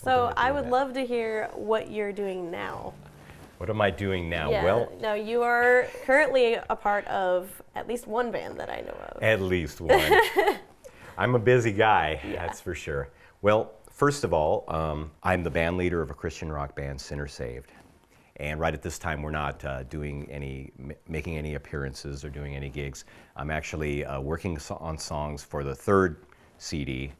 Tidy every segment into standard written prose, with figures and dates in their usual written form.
So I would love to hear what you're doing now. What am I doing now? Yeah, Well, now you are currently a part of at least one band that I know of. at least one. I'm a busy guy, that's for sure. Well, first of all, I'm the band leader of a Christian rock band, Sinner Saved. And right at this time, we're not making any appearances or doing any gigs. I'm actually working on songs for the third CD,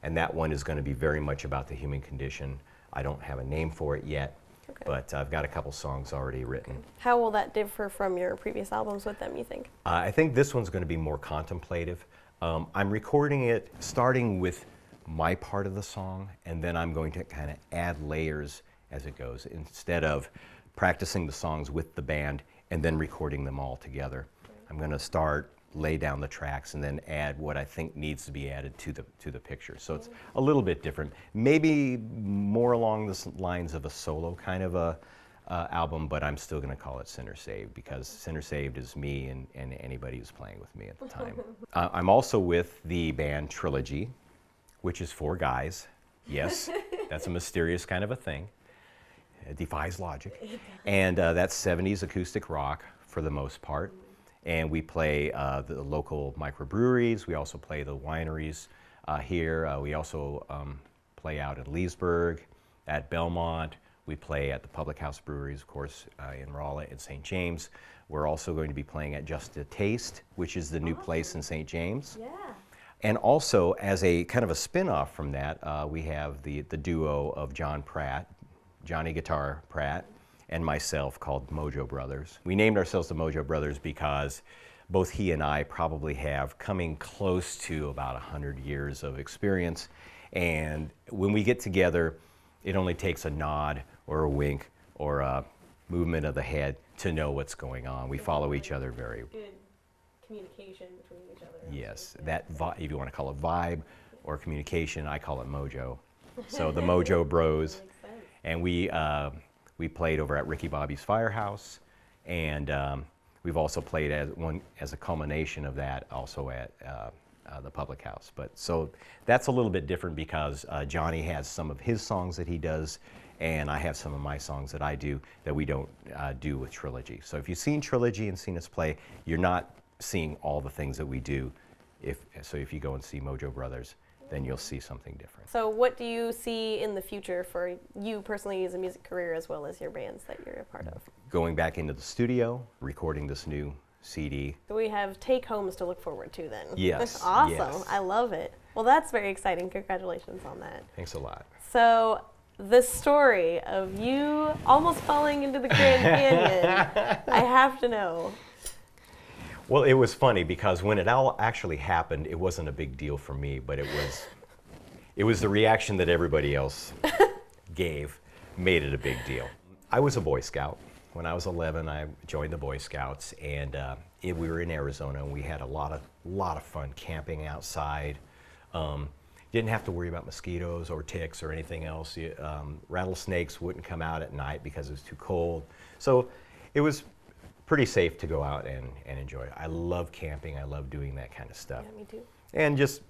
and that one is going to be very much about the human condition. I don't have a name for it yet, but I've got a couple songs already written. How will that differ from your previous albums with them, you think? I think this one's going to be more contemplative. I'm recording it starting with my part of the song, and then I'm going to kind of add layers as it goes, instead of practicing the songs with the band and then recording them all together. I'm going to lay down the tracks and then add what I think needs to be added to the picture. So it's a little bit different, maybe more along the lines of a solo kind of a album, but I'm still going to call it Sinner Saved, because Sinner Saved is me and anybody who's playing with me at the time. I'm also with the band Trilogy, which is 4 guys. Yes, that's a mysterious kind of a thing. It defies logic. And that's 70s acoustic rock for the most part. And we play the local microbreweries. We also play the wineries here. We also play out at Leesburg, at Belmont. We play at the Public House Breweries, of course, in Rolla and St. James. We're also going to be playing at Just a Taste, which is the new place in St. James. Yeah. And also, as a kind of a spin-off from that, we have the duo of Johnny Guitar Pratt, and myself, called Mojo Brothers. We named ourselves the Mojo Brothers because both he and I probably have coming close to about 100 years of experience. And when we get together, it only takes a nod or a wink or a movement of the head to know what's going on. We follow each other very good communication between each other. Yes, that if you want to call it vibe or communication, I call it mojo. So the Mojo Bros. And we played over at Ricky Bobby's Firehouse, and we've also played as a culmination of that also at the Public House. But so that's a little bit different because Johnny has some of his songs that he does, and I have some of my songs that I do that we don't do with Trilogy. So if you've seen Trilogy and seen us play, you're not seeing all the things that we do. So if you go and see Mojo Brothers, then you'll see something different. So what do you see in the future for you personally as a music career, as well as your bands that you're a part of? Going back into the studio, recording this new CD. So we have take-homes to look forward to then. Yes. Awesome. Yes. I love it. Well, that's very exciting. Congratulations on that. Thanks a lot. So the story of you almost falling into the Grand Canyon, I have to know. Well, it was funny because when it all actually happened, it wasn't a big deal for me, but it was the reaction that everybody else gave made it a big deal. I was a Boy Scout. When I was 11, I joined the Boy Scouts, and we were in Arizona, and we had a lot of fun camping outside. Didn't have to worry about mosquitoes or ticks or anything else. Rattlesnakes wouldn't come out at night because it was too cold. So it was pretty safe to go out and enjoy it. I love camping. I love doing that kind of stuff. Yeah, me too. And just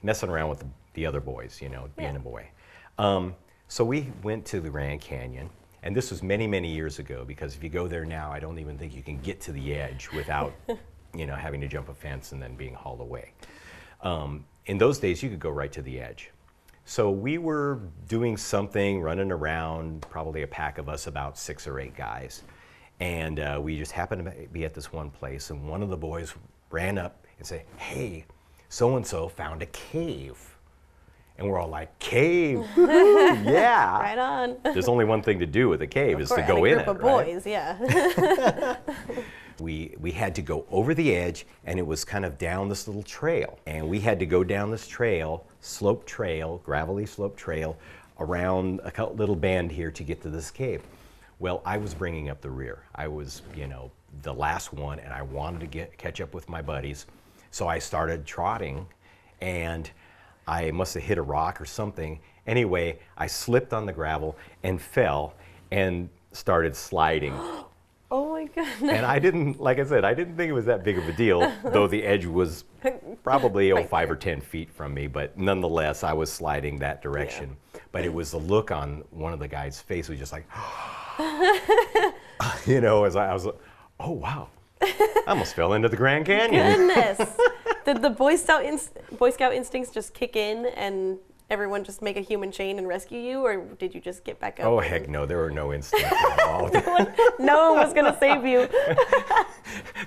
messing around with the other boys, being a boy. So we went to the Grand Canyon, and this was many, many years ago, because if you go there now, I don't even think you can get to the edge without, having to jump a fence and then being hauled away. In those days, you could go right to the edge. So we were doing something, running around, probably a pack of us, about 6 or 8 guys. And we just happened to be at this one place, and one of the boys ran up and said, "Hey, so-and-so found a cave." And we're all like, "Cave? Yeah." Right on. There's only one thing to do with a cave, is to go in it, right? Boys, yeah. We had to go over the edge, and it was kind of down this little trail. And we had to go down this trail, gravelly slope trail, around a little bend here to get to this cave. Well, I was bringing up the rear. I was, the last one, and I wanted to catch up with my buddies. So I started trotting, and I must have hit a rock or something. Anyway, I slipped on the gravel and fell and started sliding. Oh my goodness. And I didn't, like I said, I didn't think it was that big of a deal, though the edge was probably Right 5 there. or 10 feet from me, but nonetheless, I was sliding that direction. But it was the look on one of the guys' face was just like, you know, as I was like, oh, wow. I almost fell into the Grand Canyon. Goodness. Did the Boy Scout instincts just kick in and everyone just make a human chain and rescue you, or did you just get back up? Oh, heck no, there were no instincts involved. No one was going to save you.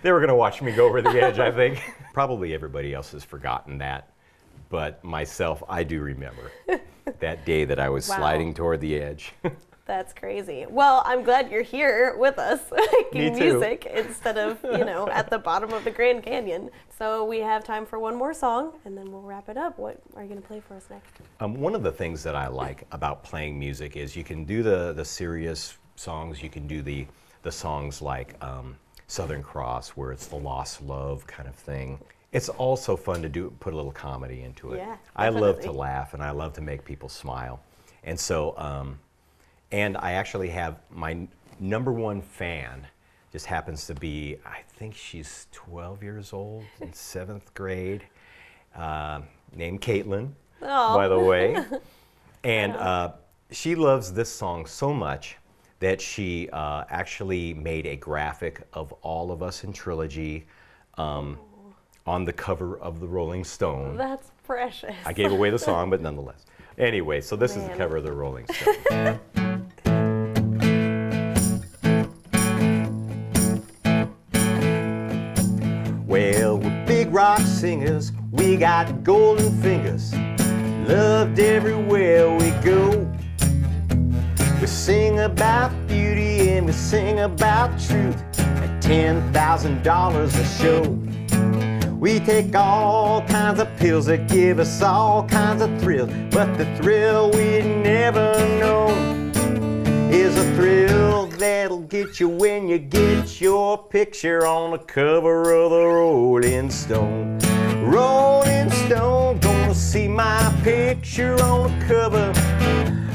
They were going to watch me go over the edge, I think. Probably everybody else has forgotten that, but myself, I do remember that day that I was Wow. sliding toward the edge. That's crazy. Well, I'm glad you're here with us making Me too. music instead of, you know, at the bottom of the Grand Canyon. So we have time for one more song, and then we'll wrap it up. What are you going to play for us next? One of the things that I like about playing music is you can do the serious songs, you can do the songs like Southern Cross, where it's the lost love kind of thing. It's also fun to put a little comedy into it. Yeah, I love to definitely. laugh, and I love to make people smile. And so, and I actually have my number one fan, just happens to be, I think she's 12 years old, in 7th grade, named Caitlin, Aw. by the way. And she loves this song so much that she actually made a graphic of all of us in Trilogy on the cover of the Rolling Stone. That's precious. I gave away the song, but nonetheless. Anyway, so this is the Man. cover of the Rolling Stone. Well, we're big rock singers, we got golden fingers, loved everywhere we go. We sing about beauty and we sing about truth at $10,000 a show. We take all kinds of pills that give us all kinds of thrills, but the thrill we never know is a thrill that'll get you when you get your picture on the cover of the Rolling Stone. Rolling Stone, gonna see my picture on the cover.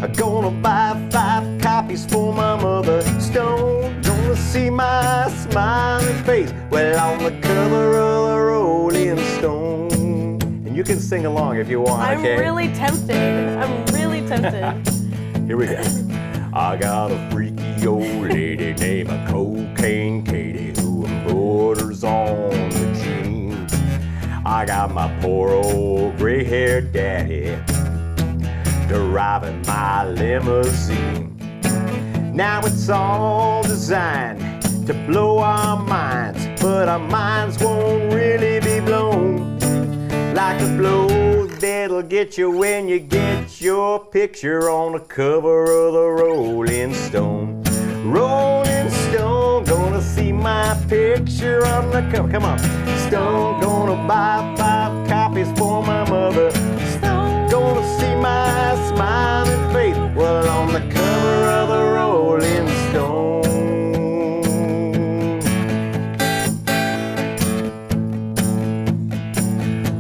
I'm gonna buy 5 copies for my mother. Stone, gonna see my smiling face, well, on the cover of the Rolling Stone. And you can sing along if you want, I'm okay? really tempted. I'm really tempted. Here we go. I got a freaky old lady named a Cocaine Katie who embroiders on the jeans. I got my poor old gray-haired daddy driving my limousine. Now it's all designed to blow our minds, but our minds won't really be blown like the blow that'll get you when you get your picture on the cover of the Rolling Stone. Rolling Stone, gonna see my picture on the cover. Come on. Stone, gonna buy 5 copies for my mother. Stone, gonna see my smiling face, well, on the cover of the Rolling Stone.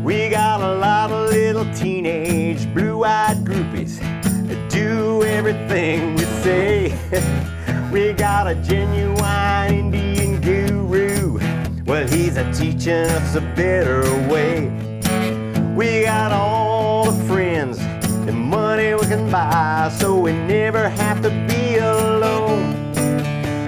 We got a lot of little teenage blue-eyed groupies that do everything we say. We got a genuine Indian guru, well, he's a teaching us a better way. We got all the friends and money we can buy, so we never have to be alone.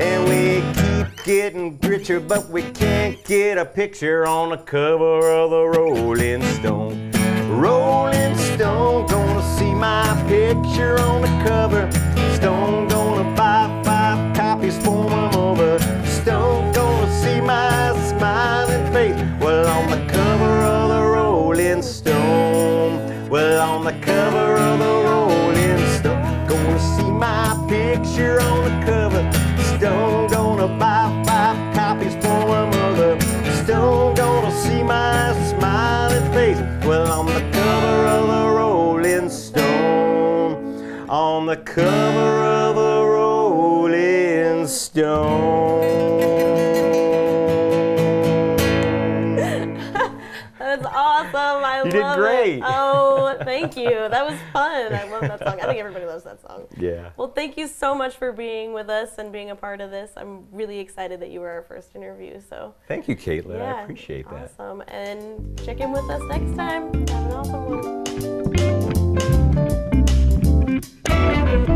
And we keep getting richer, but we can't get a picture on the cover of the Rolling Stone. Rolling Stone, gonna see my picture on the cover. Stone, gonna buy 5 copies for my mother. Stone, gonna see my smiling face, well, on the cover of the Rolling Stone. Well, on the cover of the Rolling Stone, gonna see my picture on the cover. Stone, gonna buy 5 copies for my mother. Stone, gonna see my smiling face, well, on the cover of the Rolling Stone. On the cover of the Rolling Stone. That's awesome. I You did love great. it. Oh, thank Thank you. That was fun. I love that song. I think everybody loves that song. Yeah. Well, thank you so much for being with us and being a part of this. I'm really excited that you were our first interview. So Thank you, Caitlin. yeah, I appreciate that. Awesome. And check in with us next time. Have an awesome one.